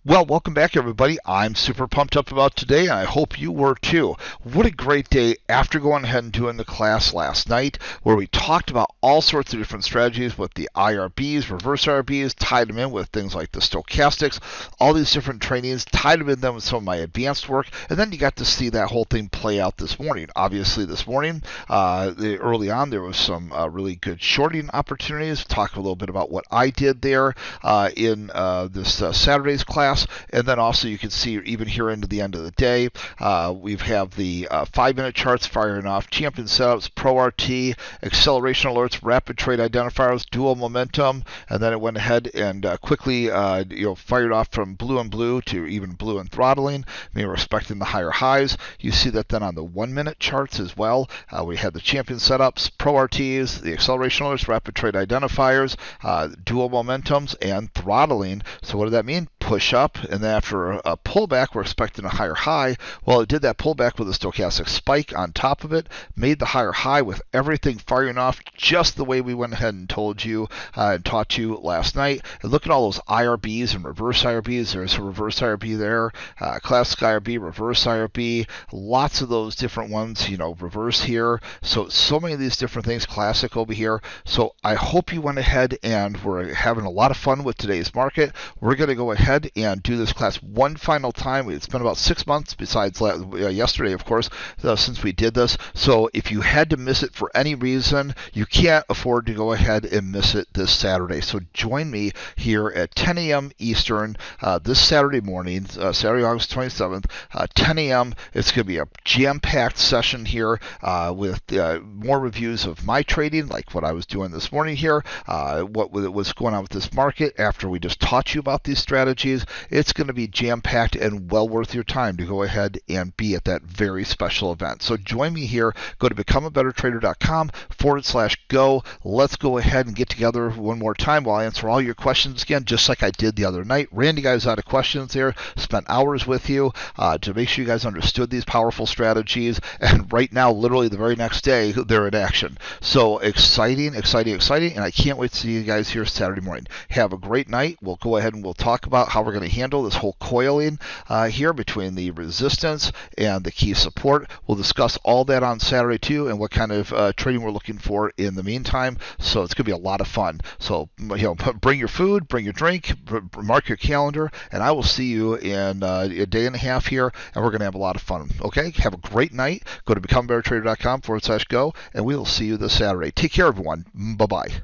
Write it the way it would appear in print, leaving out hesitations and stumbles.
Well, welcome back, everybody. I'm super pumped up about today, and I hope you were too. What a great day after going ahead and doing the class last night, where we talked about all sorts of different strategies with the IRBs, reverse IRBs, tied them in with things like the stochastics, all these different trainings, tied them in them with some of my advanced work, and then you got to see that whole thing play out this morning. Obviously, this morning, early on, there was some really good shorting opportunities. Talk a little bit about what I did there in this Saturday's class. And then also you can see even here into the end of the day, we have the 5-minute charts firing off, champion setups, pro RT, acceleration alerts, rapid trade identifiers, dual momentum, and then it went ahead and quickly fired off from blue and blue to even blue and throttling, maybe respecting the higher highs. You see that then on the 1-minute charts as well. We had the champion setups, pro RTs, the acceleration alerts, rapid trade identifiers, dual momentums, and throttling. So what does that mean? Push up, and then after a pullback, we're expecting a higher high. Well, it did that pullback with a stochastic spike on top of it, made the higher high with everything firing off just the way we went ahead and told you and taught you last night. And look at all those IRBs and reverse IRBs. There's a reverse IRB there, classic IRB, reverse IRB, lots of those different ones, reverse here. So many of these different things, classic over here. So I hope you went ahead and we're having a lot of fun with today's market. We're going to go ahead and do this class one final time. It's been about 6 months besides yesterday, of course, since we did this. So if you had to miss it for any reason, you can't afford to go ahead and miss it this Saturday. So join me here at 10 a.m. Eastern this Saturday morning, Saturday, August 27th, 10 a.m. It's going to be a jam-packed session here with more reviews of my trading, like what I was doing this morning here, what was going on with this market after we just taught you about these strategies. It's going to be jam-packed and well worth your time to go ahead and be at that very special event. So join me here. Go to becomebettertrader.com/go. Let's go ahead and get together one more time while I answer all your questions again, just like I did the other night. Randy guys out of questions there, spent hours with you to make sure you guys understood these powerful strategies. And right now, literally the very next day, they're in action. So exciting, exciting, exciting. And I can't wait to see you guys here Saturday morning. Have a great night. We'll go ahead and we'll talk about how we're going to handle this whole coiling here between the resistance and the key support. We'll discuss all that on Saturday too, and what kind of trading we're looking for in the meantime. So it's going to be a lot of fun. So bring your food, bring your drink, mark your calendar, and I will see you in a day and a half here, and we're going to have a lot of fun. Okay, have a great night. Go to becomebettertrader.com/go, and we will see you this Saturday. Take care, everyone. Bye bye.